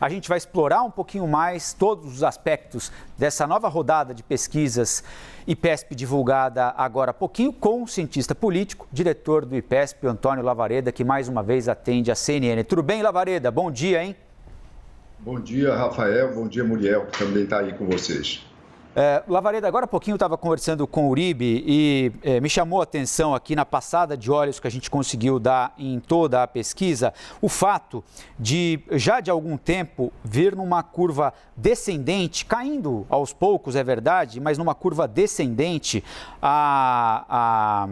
A gente vai explorar um pouquinho mais todos os aspectos dessa nova rodada de pesquisas IPESP divulgada agora há pouquinho com o cientista político, diretor do IPESP, Antônio Lavareda, que mais uma vez atende a CNN. Tudo bem, Lavareda? Bom dia, hein? Bom dia, Rafael. Bom dia, Muriel, que também está aí com vocês. Lavareda, agora há pouquinho eu estava conversando com o Uribe e me chamou a atenção aqui na passada de olhos que a gente conseguiu dar em toda a pesquisa, o fato de, já de algum tempo, vir numa curva descendente, caindo aos poucos, é verdade, mas numa curva descendente, a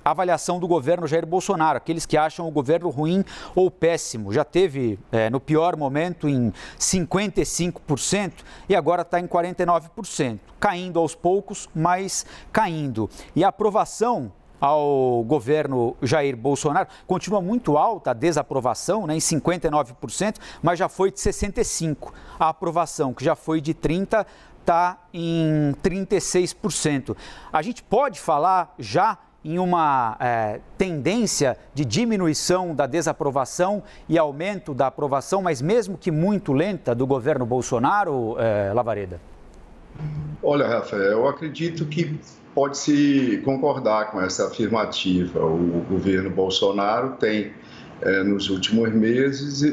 avaliação do governo Jair Bolsonaro, aqueles que acham o governo ruim ou péssimo. Já teve, no pior momento, em 55% e agora está em 49%, caindo aos poucos, mas caindo. E a aprovação ao governo Jair Bolsonaro continua muito alta, a desaprovação, né, em 59%, mas já foi de 65%. A aprovação, que já foi de 30%, está em 36%. A gente pode falar já em uma tendência de diminuição da desaprovação e aumento da aprovação, mas mesmo que muito lenta, do governo Bolsonaro, Lavareda? Olha, Rafael, eu acredito que pode-se concordar com essa afirmativa. O governo Bolsonaro tem, nos últimos meses,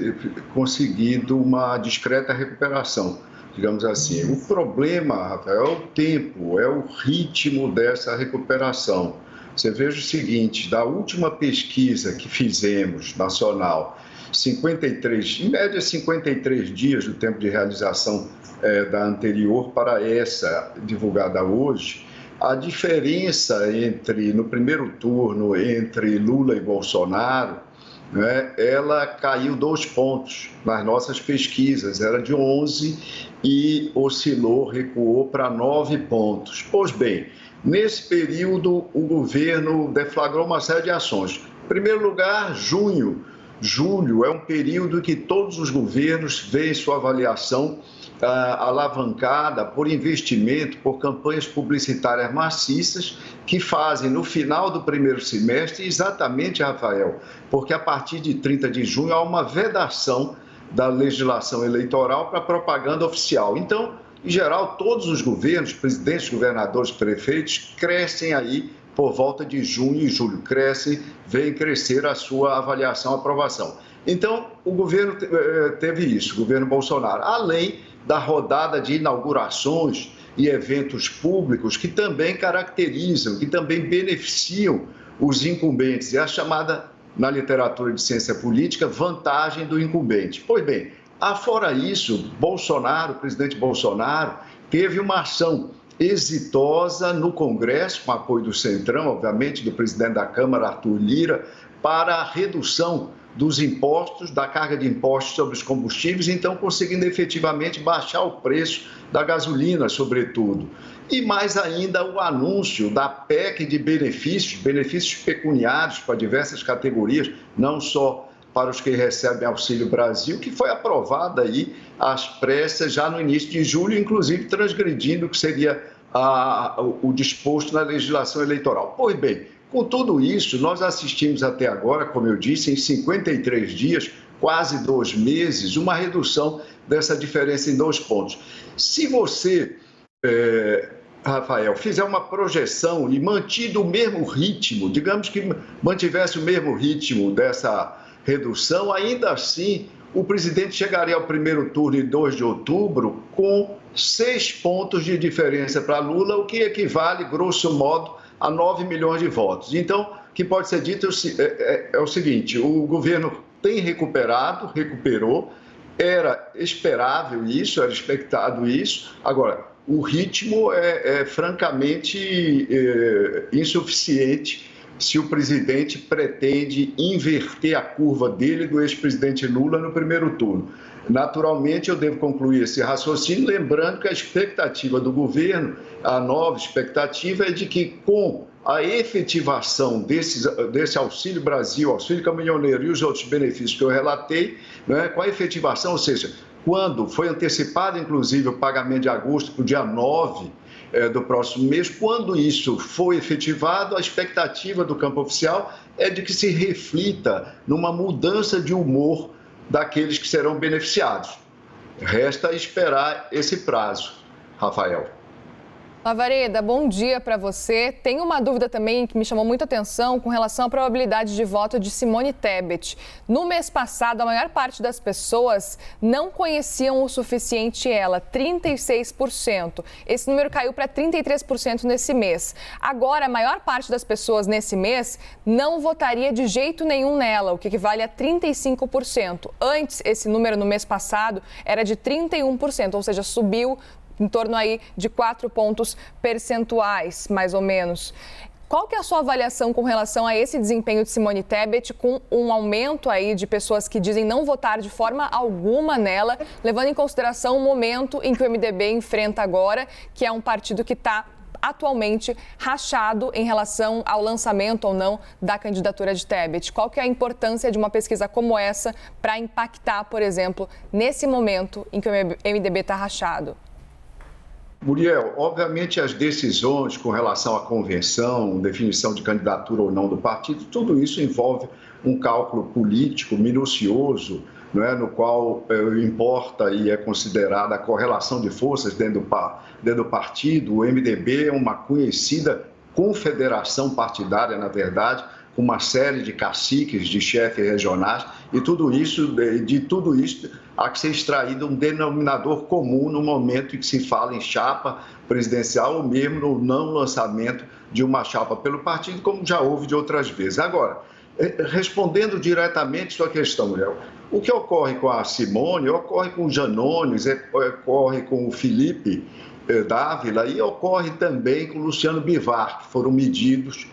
conseguido uma discreta recuperação, digamos assim. O problema, Rafael, é o tempo, é o ritmo dessa recuperação. Você veja o seguinte, da última pesquisa que fizemos, nacional, 53, em média 53 dias do tempo de realização da anterior para essa divulgada hoje, a diferença no primeiro turno, entre Lula e Bolsonaro, né, ela caiu 2 pontos nas nossas pesquisas, era de 11 e oscilou, recuou para 9 pontos. Pois bem, nesse período, o governo deflagrou uma série de ações. Em primeiro lugar, julho é um período que todos os governos veem sua avaliação alavancada por investimento, por campanhas publicitárias maciças que fazem no final do primeiro semestre, exatamente, Rafael, porque a partir de 30 de junho há uma vedação da legislação eleitoral para propaganda oficial. Então, em geral, todos os governos, presidentes, governadores, prefeitos, crescem aí por volta de junho e julho. Vem crescer a sua avaliação, aprovação. Então, o governo teve isso, o governo Bolsonaro, além da rodada de inaugurações e eventos públicos que também caracterizam, que também beneficiam os incumbentes. É a chamada, na literatura de ciência política, vantagem do incumbente. Pois bem, afora isso, o presidente Bolsonaro, teve uma ação exitosa no Congresso, com apoio do Centrão, obviamente, do presidente da Câmara, Arthur Lira, para a redução dos impostos, da carga de impostos sobre os combustíveis, então conseguindo efetivamente baixar o preço da gasolina, sobretudo. E mais ainda o anúncio da PEC de benefícios pecuniários para diversas categorias, não só para os que recebem Auxílio Brasil, que foi aprovada aí às pressas já no início de julho, inclusive transgredindo o que seria o disposto na legislação eleitoral. Pois bem, com tudo isso, nós assistimos até agora, como eu disse, em 53 dias, quase 2 meses, uma redução dessa diferença em 2 pontos. Se você, Rafael, fizer uma projeção e mantido o mesmo ritmo, digamos que mantivesse o mesmo ritmo dessa redução, ainda assim, o presidente chegaria ao primeiro turno em 2 de outubro com 6 pontos de diferença para Lula, o que equivale, grosso modo, a 9 milhões de votos. Então, o que pode ser dito é o seguinte, o governo tem recuperou, era esperável isso, era expectado isso. Agora, o ritmo é francamente insuficiente se o presidente pretende inverter a curva dele e do ex-presidente Lula no primeiro turno. Naturalmente, eu devo concluir esse raciocínio, lembrando que a expectativa do governo, a nova expectativa é de que, com a efetivação desse Auxílio Brasil, Auxílio Caminhoneiro e os outros benefícios que eu relatei, né, com a efetivação, ou seja, quando foi antecipado, inclusive, o pagamento de agosto para o dia 9 do próximo mês, quando isso for efetivado, a expectativa do campo oficial é de que se reflita numa mudança de humor daqueles que serão beneficiados. Resta esperar esse prazo, Rafael. Lavareda, bom dia para você. Tem uma dúvida também que me chamou muita atenção com relação à probabilidade de voto de Simone Tebet. No mês passado, a maior parte das pessoas não conheciam o suficiente ela, 36%. Esse número caiu para 33% nesse mês. Agora, a maior parte das pessoas nesse mês não votaria de jeito nenhum nela, o que equivale a 35%. Antes, esse número no mês passado era de 31%, ou seja, subiu em torno aí de 4 pontos percentuais, mais ou menos. Qual que é a sua avaliação com relação a esse desempenho de Simone Tebet, com um aumento aí de pessoas que dizem não votar de forma alguma nela, levando em consideração o momento em que o MDB enfrenta agora, que é um partido que está atualmente rachado em relação ao lançamento ou não da candidatura de Tebet? Qual que é a importância de uma pesquisa como essa para impactar, por exemplo, nesse momento em que o MDB está rachado? Muriel, obviamente as decisões com relação à convenção, definição de candidatura ou não do partido, tudo isso envolve um cálculo político minucioso, não é, no qual importa e é considerada a correlação de forças dentro do partido. O MDB é uma conhecida confederação partidária, na verdade, com uma série de caciques, de chefes regionais, e de tudo isso há que ser extraído um denominador comum no momento em que se fala em chapa presidencial ou mesmo no não lançamento de uma chapa pelo partido, como já houve de outras vezes. Agora, respondendo diretamente sua questão, Muriel, o que ocorre com a Simone, ocorre com o Janones, ocorre com o Felipe Dávila e ocorre também com o Luciano Bivar, que foram medidos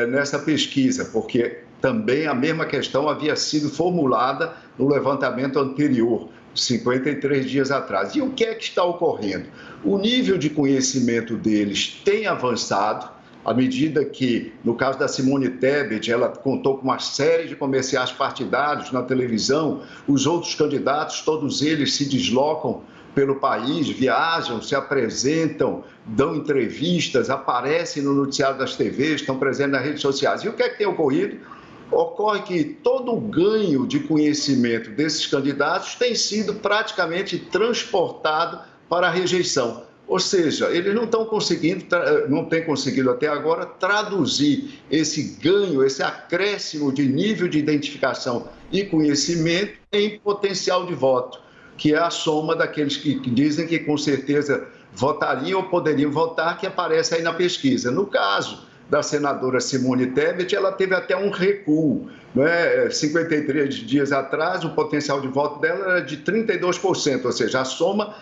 nessa pesquisa, porque também a mesma questão havia sido formulada no levantamento anterior, 53 dias atrás. E o que é que está ocorrendo? O nível de conhecimento deles tem avançado, à medida que, no caso da Simone Tebet, ela contou com uma série de comerciais partidários na televisão, os outros candidatos, todos eles se deslocam pelo país, viajam, se apresentam, dão entrevistas, aparecem no noticiário das TVs, estão presentes nas redes sociais. E o que é que tem ocorrido? Ocorre que todo o ganho de conhecimento desses candidatos tem sido praticamente transportado para a rejeição. Ou seja, eles não têm conseguido até agora traduzir esse ganho, esse acréscimo de nível de identificação e conhecimento em potencial de voto, que é a soma daqueles que dizem que com certeza votariam ou poderiam votar, que aparece aí na pesquisa. No caso da senadora Simone Tebet, ela teve até um recuo, né? 53 dias atrás, o potencial de voto dela era de 32%, ou seja, a soma,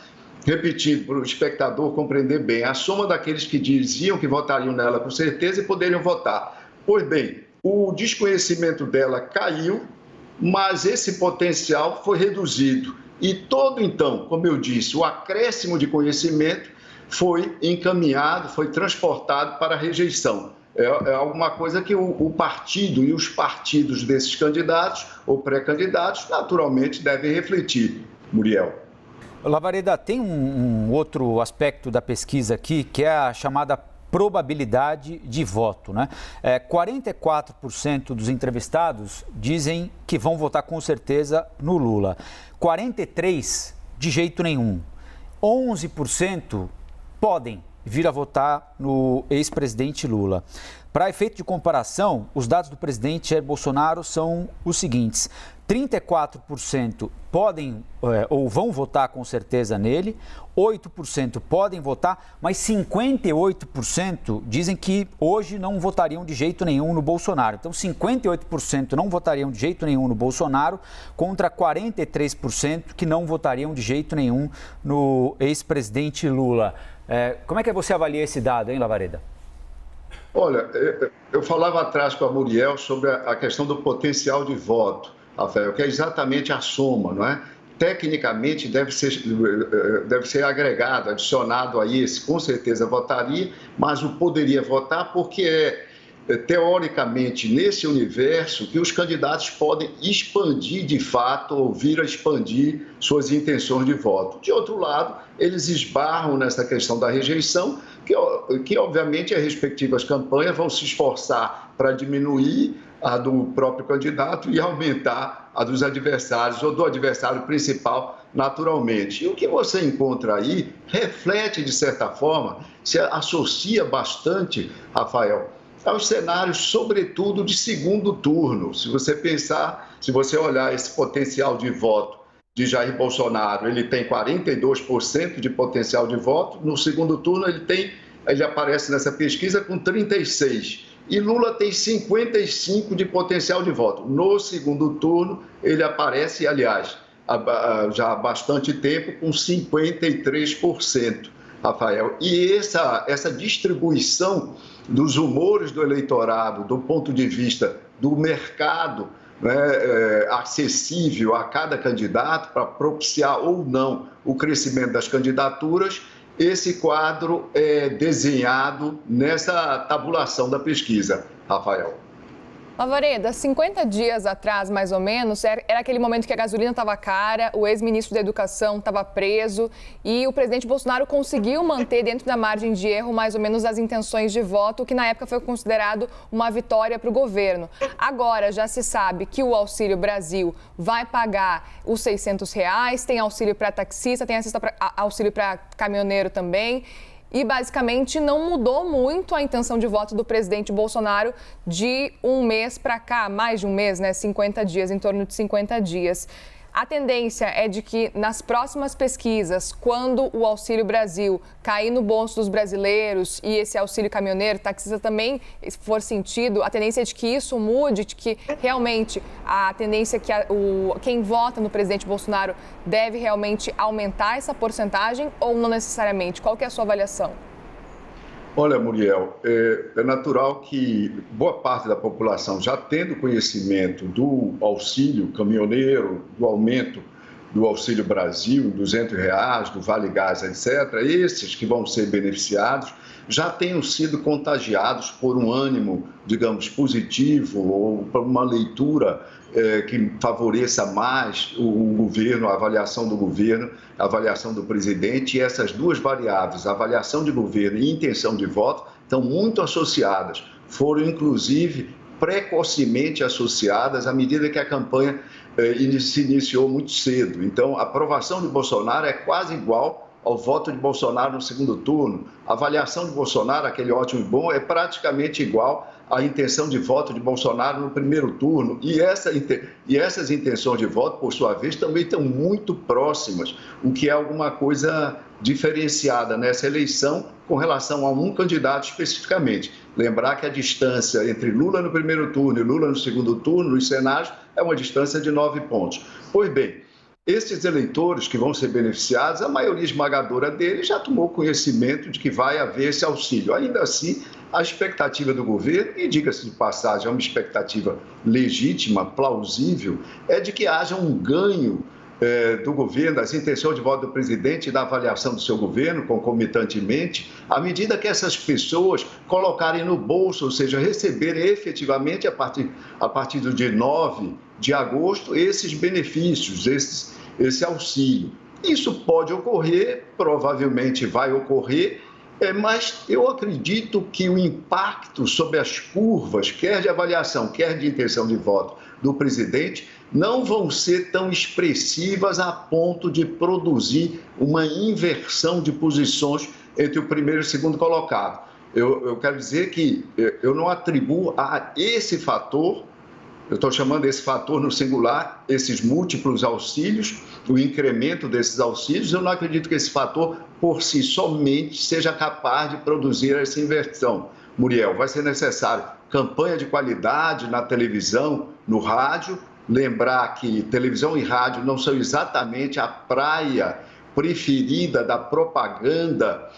repetido para o espectador compreender bem, a soma daqueles que diziam que votariam nela com certeza e poderiam votar. Pois bem, o desconhecimento dela caiu, mas esse potencial foi reduzido. E todo, então, como eu disse, o acréscimo de conhecimento foi encaminhado, foi transportado para a rejeição. É alguma coisa que o partido e os partidos desses candidatos ou pré-candidatos naturalmente devem refletir, Muriel. Lavareda, tem um outro aspecto da pesquisa aqui, que é a chamada probabilidade de voto, né? 44% dos entrevistados dizem que vão votar com certeza no Lula. 43% de jeito nenhum. 11% podem vir a votar no ex-presidente Lula. Para efeito de comparação, os dados do presidente Jair Bolsonaro são os seguintes: 34% podem ou vão votar com certeza nele, 8% podem votar, mas 58% dizem que hoje não votariam de jeito nenhum no Bolsonaro. Então, 58% não votariam de jeito nenhum no Bolsonaro, contra 43% que não votariam de jeito nenhum no ex-presidente Lula. Como é que você avalia esse dado, hein, Lavareda? Olha, eu falava atrás com a Muriel sobre a questão do potencial de voto, Rafael, que é exatamente a soma, não é? Tecnicamente deve ser agregado, adicionado a esse, com certeza votaria, mas o poderia votar porque teoricamente, nesse universo, que os candidatos podem expandir de fato ou vir a expandir suas intenções de voto. De outro lado, eles esbarram nessa questão da rejeição, que obviamente as respectivas campanhas vão se esforçar para diminuir a do próprio candidato e aumentar a dos adversários ou do adversário principal naturalmente. E o que você encontra aí reflete, de certa forma, se associa bastante, Rafael, aos cenários, sobretudo, de segundo turno. Se você pensar, se você olhar esse potencial de voto de Jair Bolsonaro, ele tem 42% de potencial de voto, no segundo turno ele aparece nessa pesquisa com 36%. E Lula tem 55% de potencial de voto. No segundo turno, ele aparece, aliás, já há bastante tempo, com 53%, Rafael. E essa distribuição dos humores do eleitorado, do ponto de vista do mercado, né, acessível a cada candidato para propiciar ou não o crescimento das candidaturas, esse quadro é desenhado nessa tabulação da pesquisa, Rafael. Lavareda, 50 dias atrás, mais ou menos, era aquele momento que a gasolina estava cara, o ex-ministro da Educação estava preso e o presidente Bolsonaro conseguiu manter dentro da margem de erro mais ou menos as intenções de voto, que na época foi considerado uma vitória para o governo. Agora já se sabe que o Auxílio Brasil vai pagar os R$600, tem auxílio para taxista, tem auxílio para caminhoneiro também. E, basicamente, não mudou muito a intenção de voto do presidente Bolsonaro de um mês para cá, mais de um mês, né? 50 dias, em torno de 50 dias. A tendência é de que, nas próximas pesquisas, quando o Auxílio Brasil cair no bolso dos brasileiros e esse auxílio caminhoneiro, taxista também for sentido, a tendência é de que isso mude, de que realmente a tendência é que quem vota no presidente Bolsonaro deve realmente aumentar essa porcentagem ou não necessariamente? Qual que é a sua avaliação? Olha, Muriel, é natural que boa parte da população, já tendo conhecimento do auxílio caminhoneiro, do aumento do Auxílio Brasil, R$200, do Vale Gás, etc., esses que vão ser beneficiados já tenham sido contagiados por um ânimo, digamos, positivo ou por uma leitura que favoreça mais o governo, a avaliação do governo, a avaliação do presidente, e essas duas variáveis, a avaliação de governo e intenção de voto, estão muito associadas. Foram, inclusive, precocemente associadas à medida que a campanha se iniciou muito cedo. Então, a aprovação de Bolsonaro é quase igual ao voto de Bolsonaro no segundo turno. A avaliação de Bolsonaro, aquele ótimo e bom, é praticamente igual à intenção de voto de Bolsonaro no primeiro turno. E essas intenções de voto, por sua vez, também estão muito próximas, o que é alguma coisa diferenciada nessa eleição com relação a um candidato especificamente. Lembrar que a distância entre Lula no primeiro turno e Lula no segundo turno, nos cenários, é uma distância de 9 pontos. Pois bem, esses eleitores que vão ser beneficiados, a maioria esmagadora deles já tomou conhecimento de que vai haver esse auxílio. Ainda assim, a expectativa do governo, e diga-se de passagem, é uma expectativa legítima, plausível, é de que haja um ganho do governo, das intenções de voto do presidente e da avaliação do seu governo, concomitantemente, à medida que essas pessoas colocarem no bolso, ou seja, receberem efetivamente, a partir do dia 9 de agosto, esses benefícios, esse auxílio. Isso pode ocorrer, provavelmente vai ocorrer, mas eu acredito que o impacto sobre as curvas, quer de avaliação, quer de intenção de voto do presidente, não vão ser tão expressivas a ponto de produzir uma inversão de posições entre o primeiro e o segundo colocado. Eu quero dizer que eu não atribuo a esse fator, eu estou chamando esse fator no singular, esses múltiplos auxílios, o incremento desses auxílios, eu não acredito que esse fator, por si somente, seja capaz de produzir essa inversão. Muriel, vai ser necessário campanha de qualidade na televisão, no rádio. Lembrar que televisão e rádio não são exatamente a praia preferida da propaganda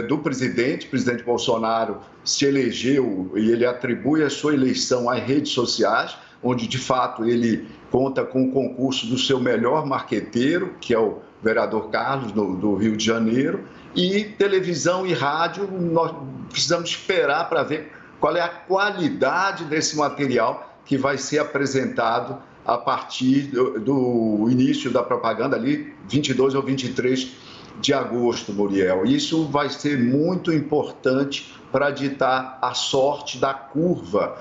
do presidente. O presidente Bolsonaro se elegeu e ele atribui a sua eleição às redes sociais, onde, de fato, ele conta com o concurso do seu melhor marqueteiro, que é o vereador Carlos, do Rio de Janeiro. E televisão e rádio, nós precisamos esperar para ver qual é a qualidade desse material que vai ser apresentado a partir do início da propaganda, ali, 22 ou 23 de agosto, Muriel. Isso vai ser muito importante para ditar a sorte da curva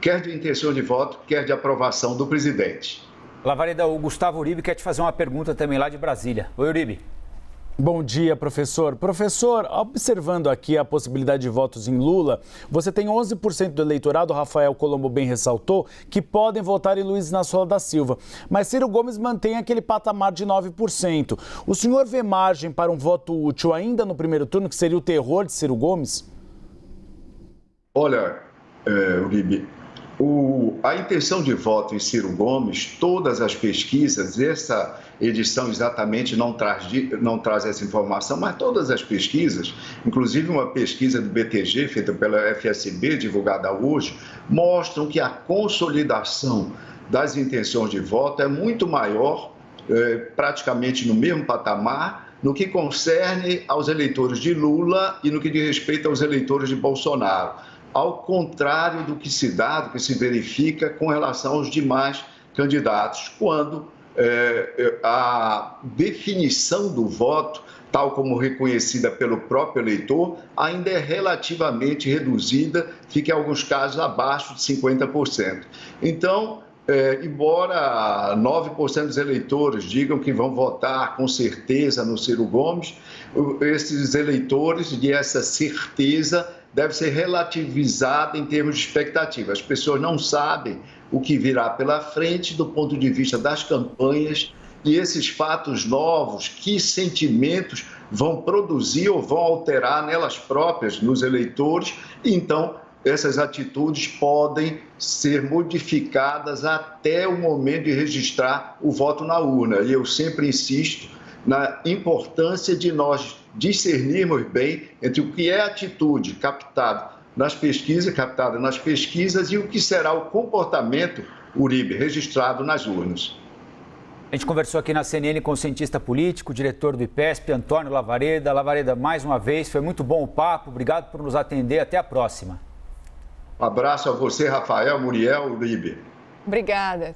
quer de intenção de voto, quer de aprovação do presidente. Lavareda, o Gustavo Uribe quer te fazer uma pergunta também lá de Brasília. Oi, Uribe. Bom dia, professor. Professor, observando aqui a possibilidade de votos em Lula, você tem 11% do eleitorado, Rafael Colombo bem ressaltou, que podem votar em Luiz Inácio Lula da Silva. Mas Ciro Gomes mantém aquele patamar de 9%. O senhor vê margem para um voto útil ainda no primeiro turno, que seria o terror de Ciro Gomes? Olha, Uribe, a intenção de voto em Ciro Gomes, todas as pesquisas, essa edição exatamente não traz essa informação, mas todas as pesquisas, inclusive uma pesquisa do BTG, feita pela FSB, divulgada hoje, mostram que a consolidação das intenções de voto é muito maior, praticamente no mesmo patamar, no que concerne aos eleitores de Lula e no que diz respeito aos eleitores de Bolsonaro, ao contrário do que se dá, do que se verifica com relação aos demais candidatos, quando a definição do voto, tal como reconhecida pelo próprio eleitor, ainda é relativamente reduzida, fica em alguns casos abaixo de 50%. Então, embora 9% dos eleitores digam que vão votar com certeza no Ciro Gomes, esses eleitores e essa certeza deve ser relativizada em termos de expectativa. As pessoas não sabem o que virá pela frente do ponto de vista das campanhas e esses fatos novos, que sentimentos vão produzir ou vão alterar nelas próprias, nos eleitores, e então essas atitudes podem ser modificadas até o momento de registrar o voto na urna. E eu sempre insisto na importância de nós discernirmos bem entre o que é atitude captada nas pesquisas e o que será o comportamento, Uribe, registrado nas urnas. A gente conversou aqui na CNN com o cientista político, diretor do IPESP, Antônio Lavareda. Lavareda, mais uma vez, foi muito bom o papo. Obrigado por nos atender. Até a próxima. Um abraço a você, Rafael, Muriel, Uribe. Obrigada.